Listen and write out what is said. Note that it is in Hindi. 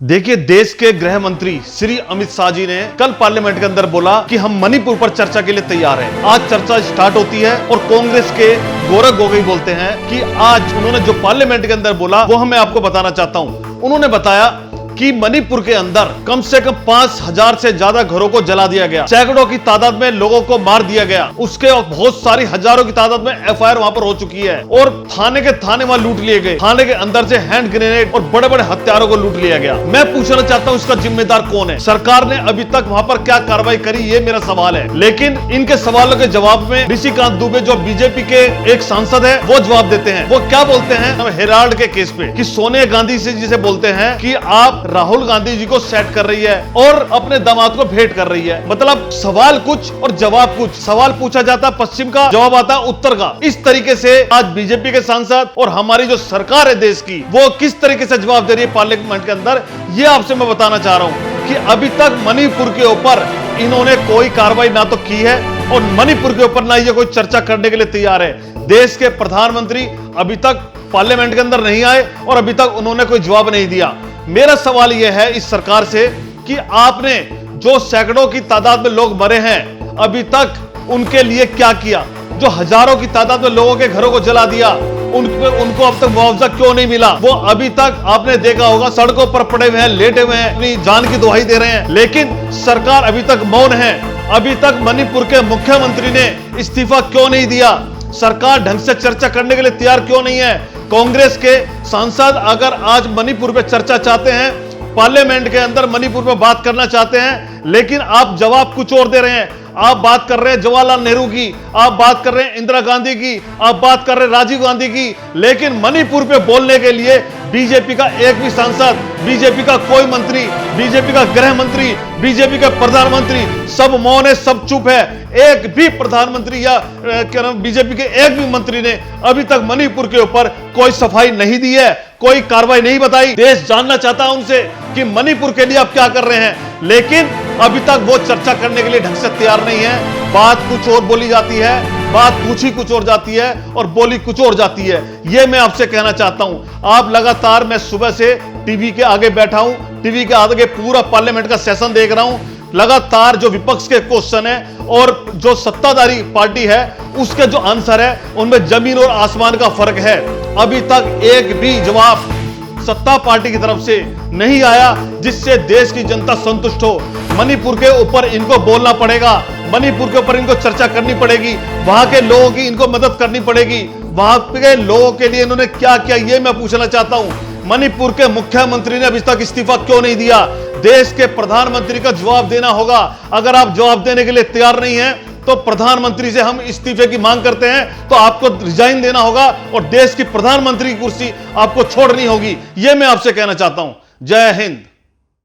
देखिए, देश के गृह मंत्री श्री अमित शाह जी ने कल पार्लियामेंट के अंदर बोला कि हम मणिपुर पर चर्चा के लिए तैयार हैं। आज चर्चा स्टार्ट होती है और कांग्रेस के गौरव गोगोई बोलते हैं कि आज उन्होंने जो पार्लियामेंट के अंदर बोला वो मैं आपको बताना चाहता हूं। उन्होंने बताया कि मणिपुर के अंदर कम से कम 5000 से ज्यादा घरों को जला दिया गया, सैकड़ों की तादाद में लोगों को मार दिया गया, उसके बहुत सारी हजारों की तादाद में एफआईआर वहां पर हो चुकी है और थाने के थाने वहां लूट लिए गए। थाने के अंदर से हैंड ग्रेनेड और बड़े बड़े हथियारों को लूट लिया गया। मैं पूछना चाहता हूं इसका जिम्मेदार कौन है? सरकार ने अभी तक वहां पर क्या कार्रवाई करी, ये मेरा सवाल है। लेकिन इनके सवालों के जवाब में ऋषिकांत दुबे जो बीजेपी के एक सांसद है वो जवाब देते हैं। वो क्या बोलते हैं हेराल्ड के केस पे कि सोनिया गांधी से जिसे बोलते हैं कि आप राहुल गांधी जी को सेट कर रही है और अपने दामाद को भेंट कर रही है। मतलब सवाल कुछ और जवाब कुछ। सवाल पूछा जाता पश्चिम का, जवाब आता उत्तर का। इस तरीके से आज बीजेपी के सांसद और हमारी जो सरकार है देश की, वो किस तरीके से जवाब दे रही है पार्लियामेंट के अंदर, ये आपसे मैं बताना चाह रहा हूं कि अभी तक मणिपुर के ऊपर इन्होंने कोई कार्रवाई ना तो की है और मणिपुर के ऊपर ना ये कोई चर्चा करने के लिए तैयार है। देश के प्रधानमंत्री अभी तक पार्लियामेंट के अंदर नहीं आए और अभी तक उन्होंने कोई जवाब नहीं दिया। मेरा सवाल यह है इस सरकार से कि आपने जो सैकड़ों की तादाद में लोग मरे हैं अभी तक उनके लिए क्या किया? जो हजारों की तादाद में लोगों के घरों को जला दिया उनको अब तक मुआवजा क्यों नहीं मिला? वो अभी तक आपने देखा होगा सड़कों पर पड़े हुए हैं, लेटे हुए हैं, अपनी जान की दुहाई दे रहे हैं, लेकिन सरकार अभी तक मौन है। अभी तक मणिपुर के मुख्यमंत्री ने इस्तीफा क्यों नहीं दिया? सरकार ढंग से चर्चा करने के लिए तैयार क्यों नहीं है? कांग्रेस के सांसद अगर आज मणिपुर पे चर्चा चाहते हैं, पार्लियामेंट के अंदर मणिपुर पे बात करना चाहते हैं, लेकिन आप जवाब कुछ और दे रहे हैं। आप बात कर रहे हैं जवाहरलाल नेहरू की, आप बात कर रहे हैं इंदिरा गांधी की, आप बात कर रहे हैं राजीव गांधी की, लेकिन मणिपुर पे बोलने के लिए बीजेपी का एक भी सांसद, बीजेपी का कोई मंत्री, बीजेपी का गृह मंत्री, बीजेपी का प्रधानमंत्री सब मौन है, सब चुप है। एक भी प्रधानमंत्री या क्या नाम बीजेपी के एक भी मंत्री ने अभी तक मणिपुर के ऊपर कोई सफाई नहीं दी है, कोई कार्रवाई नहीं बताई। देश जानना चाहता है उनसे कि मणिपुर के लिए आप क्या कर रहे हैं, लेकिन अभी तक वो चर्चा करने के लिए ढंग से तैयार नहीं है। बात कुछ और बोली जाती है, बात पूछी कुछ और जाती है और बोली कुछ और जाती है। ये मैं आपसे कहना चाहता हूं। आप लगातार, मैं सुबह से टीवी के आगे बैठा हूं, टीवी के आगे पूरा पार्लियामेंट का सेशन देख रहा हूं। लगातार जो विपक्ष के क्वेश्चन है और जो सत्ताधारी पार्टी है उसके जो आंसर है उनमें जमीन और आसमान का फर्क है। अभी तक एक भी जवाब सत्ता पार्टी की तरफ से नहीं आया जिससे देश की जनता संतुष्ट हो। मणिपुर के ऊपर इनको बोलना पड़ेगा, मणिपुर के ऊपर इनको चर्चा करनी पड़ेगी, वहां के लोगों की इनको मदद करनी पड़ेगी। वहां के लोगों के लिए इन्होंने क्या किया ये मैं पूछना चाहता हूं। मणिपुर के मुख्यमंत्री ने अभी तक इस्तीफा क्यों नहीं दिया? देश के प्रधानमंत्री का जवाब देना होगा। अगर आप जवाब देने के लिए तैयार नहीं हैं तो प्रधानमंत्री से हम इस्तीफे की मांग करते हैं, तो आपको रिजाइन देना होगा और देश की प्रधानमंत्री की कुर्सी आपको छोड़नी होगी। यह मैं आपसे कहना चाहता हूं। जय हिंद।